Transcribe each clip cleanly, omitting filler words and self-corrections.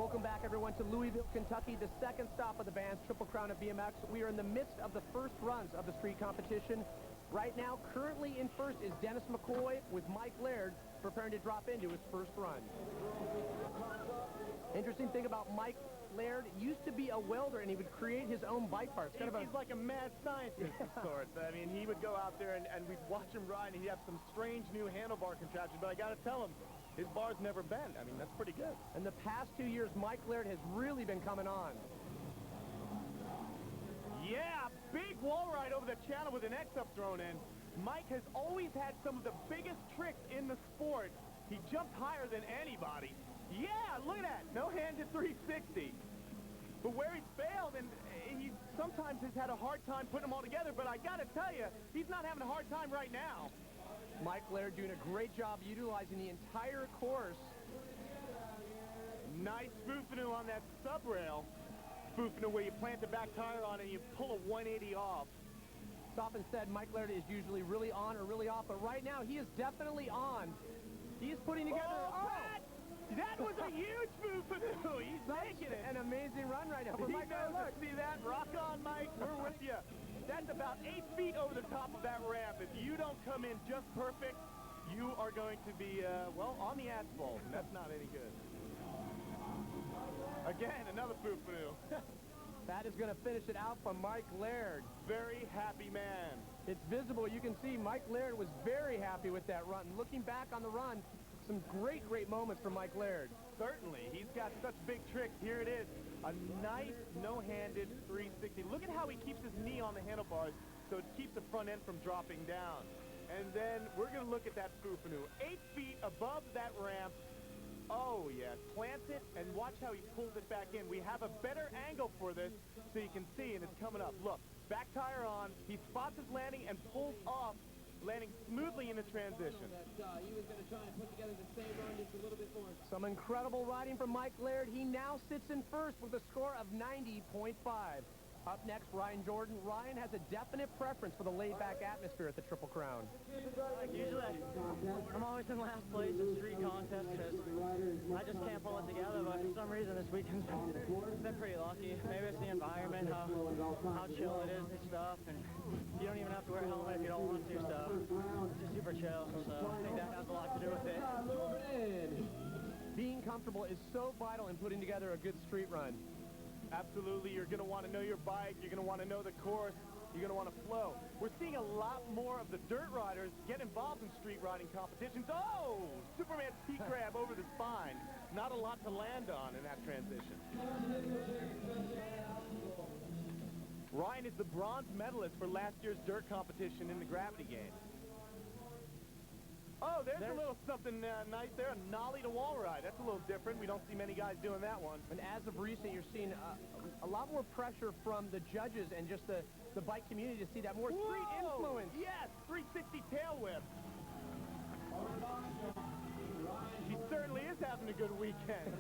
Welcome back, everyone, to Louisville, Kentucky, the second stop of the VANS Triple Crown of BMX. We are in the midst of the first runs of the street competition. Right now, currently in first is Dennis McCoy with Mike Laird preparing to drop into his first run. Interesting thing about Mike Laird, used to be a welder, and he would create his own bike parts. He's like a mad scientist of sorts. I mean, he would go out there and we'd watch him ride, and he'd have some strange new handlebar contraptions, but I got to tell him, his bar's never bent. I mean, that's pretty good. In the past 2 years, Mike Laird has really been coming on. Yeah, big wall ride over the channel with an X-up thrown in. Mike has always had some of the biggest tricks in the sport. He jumped higher than anybody. Yeah, look at that. No-handed 360. But where he's failed, and he sometimes has had a hard time putting them all together, but I got to tell you, he's not having a hard time right now. Mike Laird doing a great job utilizing the entire course. Nice spoofing on that sub rail. Spoofing where you plant the back tire on and you pull a 180 off. It's often said Mike Laird is usually really on or really off, but right now he is definitely on. He is putting together... That was a huge spoofing. He's making it. An amazing run right now. He knows it. See that? Rock on, Mike. We're with you. That's about 8 feet over the top of that ramp. If you don't come in just perfect, you are going to be, well, on the asphalt, and that's not any good. Again, another foo-foo. That is going to finish it out for Mike Laird. Very happy man. It's visible. You can see Mike Laird was very happy with that run. Looking back on the run, some great moments from Mike Laird. Certainly. He's got such big tricks. Here it is. A nice no-handed 360. Look at how he keeps his knee on the handlebars so it keeps the front end from dropping down. And then we're going to look at that foo-foo. 8 feet above that ramp. Oh, yeah. Plants it and watch how he pulls it back in. We have a better angle for this so you can see, and it's coming up. Look, back tire on. He spots his landing and pulls off, landing smoothly in the transition. He was going to try and put together the same run just a little bit more. Some incredible riding from Mike Laird. He now sits in first with a score of 90.5. Up next, Ryan Jordan. Ryan has a definite preference for the laid-back atmosphere at the Triple Crown. Usually, I'm always in last place in street contests because I just can't pull it together, but for some reason this weekend's been pretty lucky. Maybe it's the environment, how chill it is and stuff, and you don't even have to wear a helmet if you don't want to, so it's just super chill, so I think that has a lot to do with it. Being comfortable is so vital in putting together a good street run. Absolutely. You're going to want to know your bike. You're going to want to know the course. You're going to want to flow. We're seeing a lot more of the dirt riders get involved in street riding competitions. Oh! Superman T grab over the spine. Not a lot to land on in that transition. Ryan is the bronze medalist for last year's dirt competition in the gravity game. Oh, there's a little something nice there, a nollie to wall ride. That's a little different. We don't see many guys doing that one. And as of recent, you're seeing a lot more pressure from the judges and just the bike community to see that more street influence. Yes, 360 tail whip. He certainly is having a good weekend.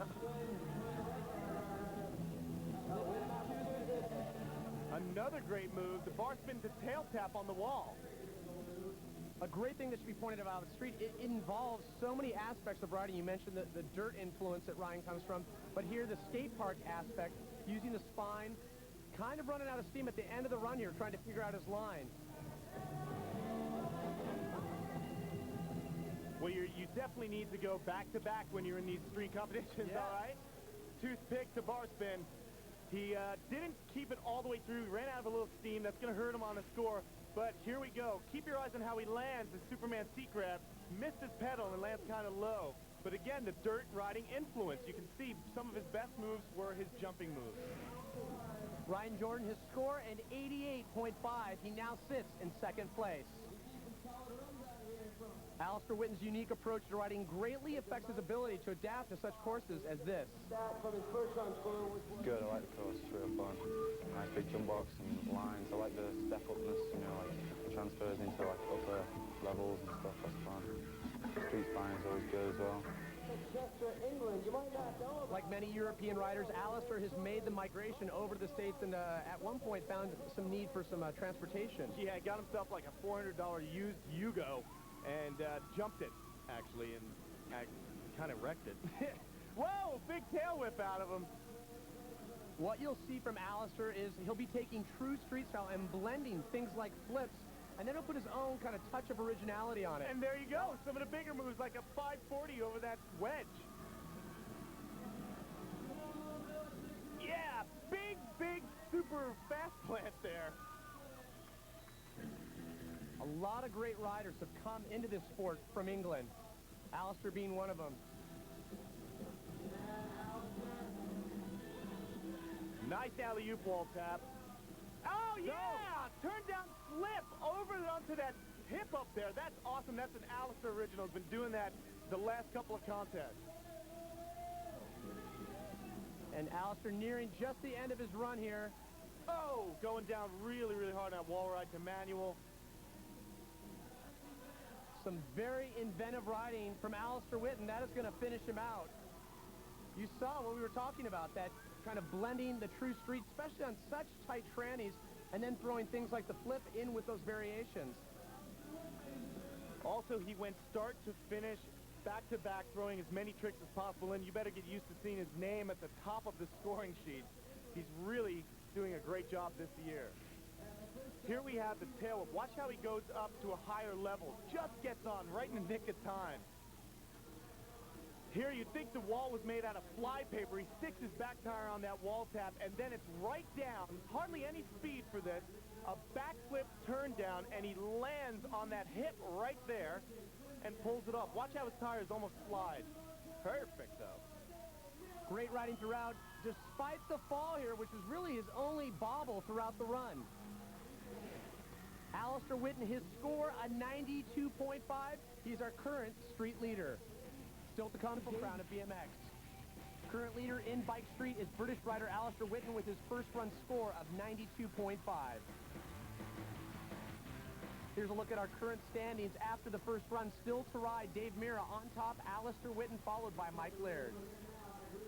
Another great move, the bar spin to tail tap on the wall. A great thing that should be pointed out on the street, it involves so many aspects of riding. You mentioned the dirt influence that Ryan comes from, but here the skate park aspect, using the spine, kind of running out of steam at the end of the run here, trying to figure out his line. Well, you definitely need to go back-to-back when you're in these street competitions, Yeah. all right? Toothpick to bar spin. He didn't keep it all the way through. He ran out of a little steam. That's going to hurt him on the score. But here we go. Keep your eyes on how he lands. The Superman seat grab missed his pedal and lands kind of low. But again, the dirt riding influence. You can see some of his best moves were his jumping moves. Ryan Jordan, his score an 88.5. He now sits in second place. Alistair Whitten's unique approach to riding greatly affects his ability to adapt to such courses as this. Good, I like the course, it's real fun. Nice big jump box and lines. I like the step upness, you know, like transfers into like upper levels and stuff, that's fun. Street spine is always good as well. Like many European riders, Alistair has made the migration over to the States and at one point found some need for some transportation. Yeah, got himself like a $400 used Yugo and jumped it, actually, and kind of wrecked it. Whoa, big tail whip out of him. What you'll see from Alistair is he'll be taking true street style and blending things like flips, and then he'll put his own kind of touch of originality on it. And there you go, some of the bigger moves like a 540 over that wedge. Yeah, big, super fast plant there. A lot of great riders have come into this sport from England, Alistair being one of them. Nice alley-oop wall tap. Oh, yeah! Turn down flip over onto that hip up there. That's awesome. That's an Alistair original. Has been doing that the last couple of contests. And Alistair nearing just the end of his run here. Oh, going down really, really hard on that wall ride to manual. Some very inventive riding from Alistair Whitten. That is going to finish him out. You saw what we were talking about, that kind of blending the true street, especially on such tight trannies, and then throwing things like the flip in with those variations. Also, he went start to finish, back-to-back, throwing as many tricks as possible in. You better get used to seeing his name at the top of the scoring sheet. He's really doing a great job this year. Here we have the tail whip. Watch how he goes up to a higher level. Just gets on right in the nick of time. Here you'd think the wall was made out of fly paper. He sticks his back tire on that wall tap, and then it's right down. Hardly any speed for this. A backflip turn down, and he lands on that hip right there and pulls it off. Watch how his tires almost slide. Perfect, though. Great riding throughout, despite the fall here, which was really his only bobble throughout the run. Alistair Whitten, his score, a 92.5. He's our current street leader. Still to come from Crown of BMX. Current leader in Bike Street is British rider Alistair Whitten with his first run score of 92.5. Here's a look at our current standings after the first run. Still to ride, Dave Mirra on top, Alistair Whitten followed by Mike Laird.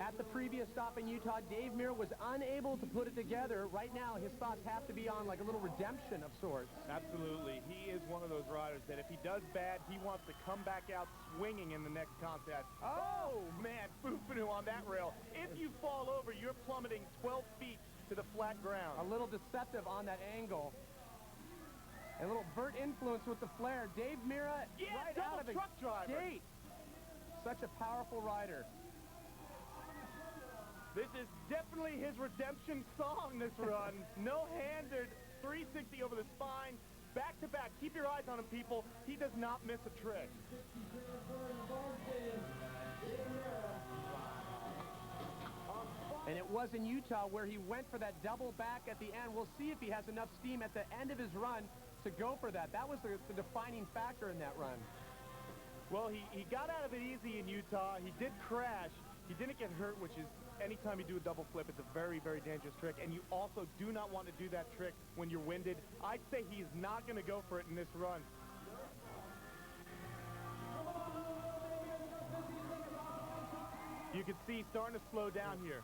At the previous stop in Utah, Dave Mirra was unable to put it together. Right now, his thoughts have to be on like a little redemption of sorts. Absolutely. He is one of those riders that if he does bad, he wants to come back out swinging in the next contest. Oh, man, foo-foo on that rail. If you fall over, you're plummeting 12 feet to the flat ground. A little deceptive on that angle. A little vert influence with the flare. Dave Mirra, right out of the truck driver. gate. Such a powerful rider. This is definitely his redemption song, this run. No-handed, 360 over the spine, back-to-back. Keep your eyes on him, people. He does not miss a trick. And it was in Utah where he went for that double back at the end. We'll see if he has enough steam at the end of his run to go for that. That was the defining factor in that run. Well, he got out of it easy in Utah. He did crash. He didn't get hurt, which is anytime you do a double flip, it's a very, very dangerous trick. And you also do not want to do that trick when you're winded. I'd say he's not going to go for it in this run. You can see he's starting to slow down here.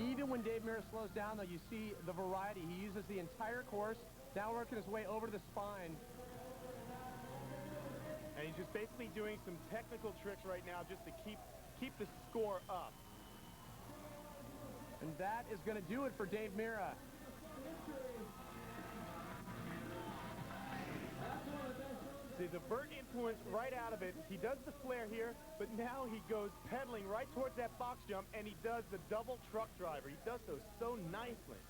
Even when Dave Mirra slows down, though, you see the variety. He uses the entire course, now working his way over to the spine. And he's just basically doing some technical tricks right now just to keep the score up. And that is going to do it for Dave Mirra. See, the vert influence right out of it. He does the flare here, but now he goes pedaling right towards that box jump, and he does the double truck driver. He does those so nicely.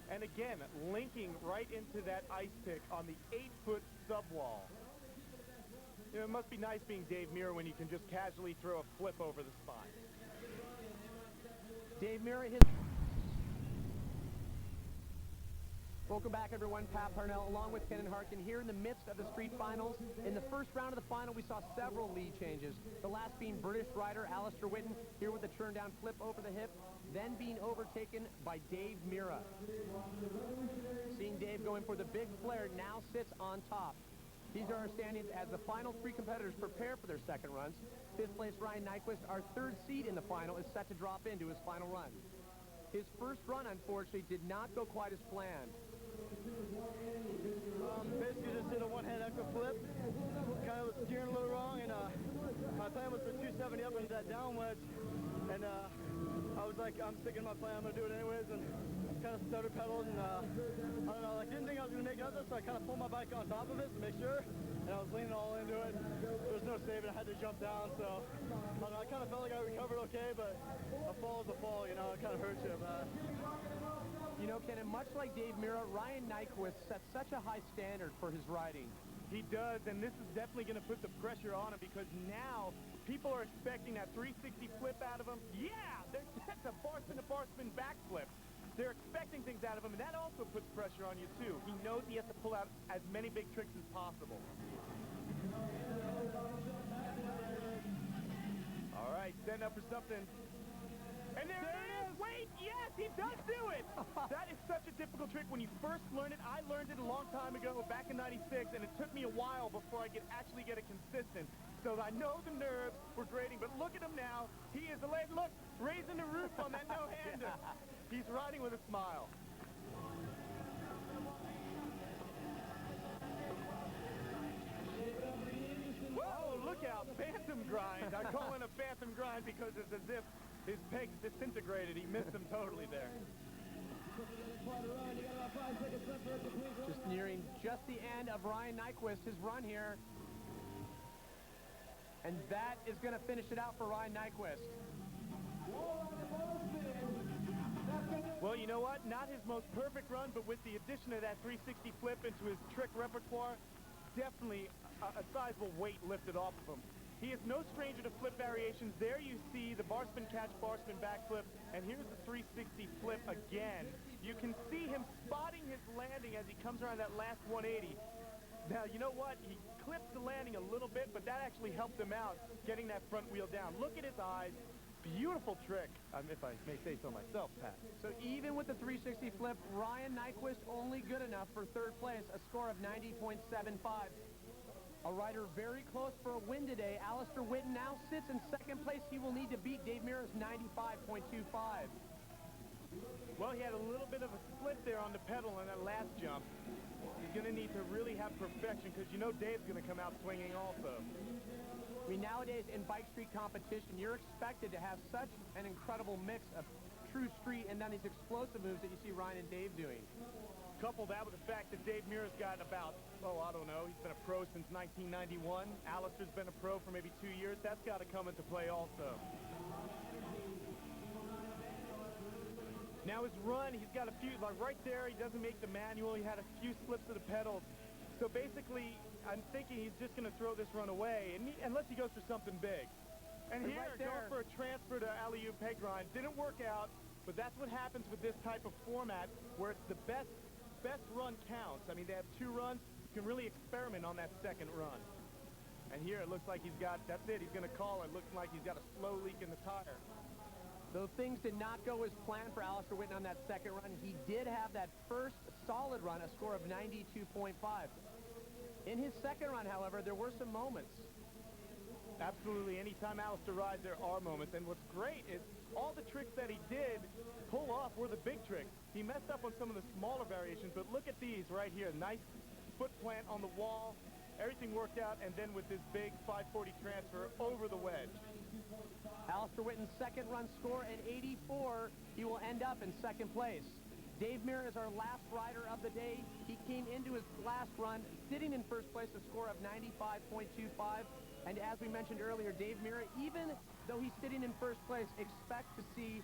And again, linking right into that ice pick on the 8-foot subwall. You know, it must be nice being Dave Mirra when you can just casually throw a flip over the spine. Dave Mirra hit. Welcome back, everyone. Pat Parnell along with Ken and Harkin here in the midst of the street finals. In the first round of the final, we saw several lead changes. The last being British rider Alistair Whitten here with a turn-down flip over the hip, then being overtaken by Dave Mirra. Seeing Dave going for the big flare, now sits on top. These are our standings as the final three competitors prepare for their second runs. Fifth place Ryan Nyquist, our third seed in the final, is set to drop into his final run. His first run, unfortunately, did not go quite as planned. Basically just did a one-hand echo flip. plan was for 270 up into that down wedge, and I was like, I'm sticking to my plan, I'm going to do it anyways, and kind of stutter pedaled, and I don't know, like, didn't think I was going to make it up there, so I kind of pulled my bike on top of it to make sure, and I was leaning all into it. There was no saving, I had to jump down, so I don't know, I kind of felt like I recovered okay, but a fall is a fall, you know, it kind of hurts you. You know, Ken, and much like Dave Mirra, Ryan Nyquist sets such a high standard for his riding. He does, and this is definitely going to put the pressure on him because now people are expecting that 360 flip out of him. Yeah, that's a bar spin backflip. They're expecting things out of him, and that also puts pressure on you, too. He knows he has to pull out as many big tricks as possible. All right, setting up for something. And there it is! Wait, yes, he does do it! That is such a difficult trick when you first learn it. I learned it a long time ago, back in '96, and it took me a while before I could actually get it consistent. So I know the nerves were grating, but look at him now. He is elated. Look, raising the roof on that no-hander. He's riding with a smile. Whoa, look out, phantom grind. I call it a phantom grind because it's as if his pegs disintegrated. He missed them totally there. Just nearing just the end of Ryan Nyquist, his run here. And that is going to finish it out for Ryan Nyquist. Well, you know what? Not his most perfect run, but with the addition of that 360 flip into his trick repertoire, definitely a sizable weight lifted off of him. He is no stranger to flip variations. There you see the bar spin catch, bar spin backflip, and here's the 360 flip again. You can see him spotting his landing as he comes around that last 180. Now, you know what? He clipped the landing a little bit, but that actually helped him out getting that front wheel down. Look at his eyes. Beautiful trick, if I may say so myself, Pat. So even with the 360 flip, Ryan Nyquist only good enough for third place, a score of 90.75. A rider very close for a win today. Alistair Whitten now sits in second place. He will need to beat Dave Mirra's 95.25. Well, he had a little bit of a slip there on the pedal on that last jump. He's going to need to really have perfection because you know Dave's going to come out swinging also. I mean, nowadays in bike street competition, you're expected to have such an incredible mix of true street and then these explosive moves that you see Ryan and Dave doing. Couple that with the fact that Dave Mirra's got about, oh, I don't know, he's been a pro since 1991. Alistair's been a pro for maybe 2 years. That's got to come into play also. Now his run, he's got a few, like right there, he doesn't make the manual. He had a few slips of the pedals. So basically, I'm thinking he's just going to throw this run away, and unless he goes for something big. And here, right there, going for a transfer to alley-oop peg grind. Didn't work out, but that's what happens with this type of format, where it's the best run counts. I mean, they have 2 runs. You can really experiment on that second run. And here, it looks like he's got, that's it. He's going to call it. Looking like he's got a slow leak in the tire. Though things did not go as planned for Alistair Whitten on that second run, he did have that first solid run, a score of 92.5. In his second run, however, there were some moments. Absolutely. Anytime Alistair rides, there are moments. And what's great is all the tricks that he did pull off were the big tricks. He messed up on some of the smaller variations, but look at these right here. Nice foot plant on the wall. Everything worked out, and then with this big 540 transfer over the wedge. Alistair Whitten's second run score at 84. He will end up in second place. Dave Mirra is our last rider of the day. He came into his last run sitting in first place, a score of 95.25. And as we mentioned earlier, Dave Mirra, even though he's sitting in first place, expect to see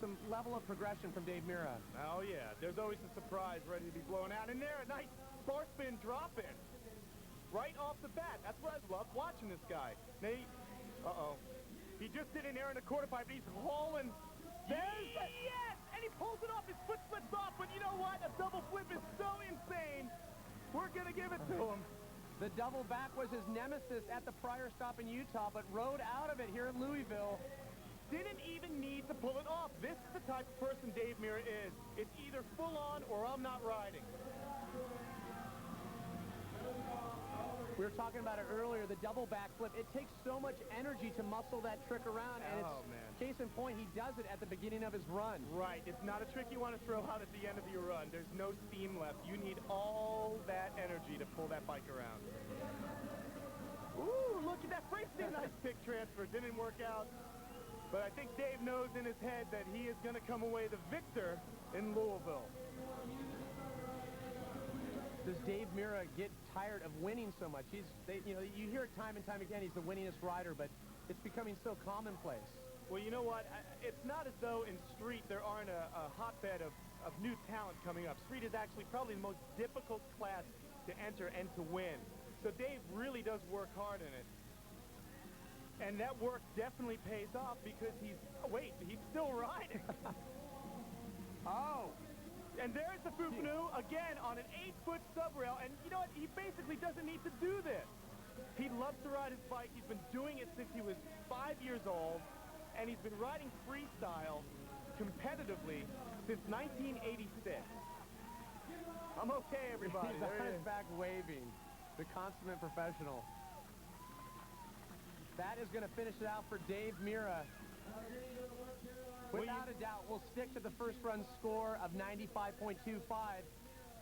some level of progression from Dave Mirra. Oh, yeah. There's always a surprise ready to be blown out. And there, a nice bar spin drop in. Right off the bat. That's what I love watching this guy. Nate, uh-oh. He just did an air in the quarter pipe, and he's hauling. Yes! And he pulls it off. His foot slips off, but you know what? A double flip is so insane. We're going to give it to him. The double back was his nemesis at the prior stop in Utah, but rode out of it here in Louisville. Didn't even need to pull it off. This is the type of person Dave Mirra is. It's either full on or I'm not riding. We were talking about it earlier, the double backflip. It takes so much energy to muscle that trick around, and it's case in point, he does it at the beginning of his run. Right. It's not a trick you want to throw out at the end of your run. There's no steam left. You need all that energy to pull that bike around. Ooh, look at that freestyle ice pick transfer. Didn't work out. But I think Dave knows in his head that he is going to come away the victor in Louisville. Does Dave Mirra get tired of winning so much? You hear it time and time again, he's the winningest rider, but it's becoming so commonplace. Well, you know what? It's not as though in street there aren't a hotbed of new talent coming up. Street is actually probably the most difficult class to enter and to win. So Dave really does work hard in it. And that work definitely pays off because he's still riding. Oh! And there's the Fufanu again on an 8-foot subrail. And you know what? He basically doesn't need to do this. He loves to ride his bike. He's been doing it since he was 5 years old. And he's been riding freestyle competitively since 1986. I'm okay, everybody. He's on his back waving. The consummate professional. That is going to finish it out for Dave Mirra. Without a doubt, we'll stick to the first run score of 95.25,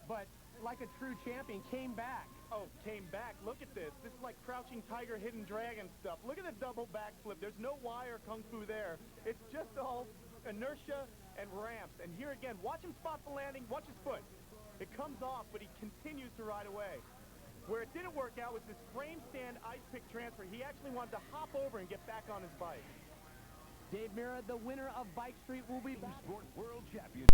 but like a true champion, came back. Oh, came back. Look at this. This is like Crouching Tiger, Hidden Dragon stuff. Look at the double backflip. There's no wire kung fu there. It's just all inertia and ramps. And here again, watch him spot the landing. Watch his foot. It comes off, but he continues to ride away. Where it didn't work out was this frame stand ice pick transfer. He actually wanted to hop over and get back on his bike. Dave Mirra, the winner of Bike Street, will be back. Sport World Champion.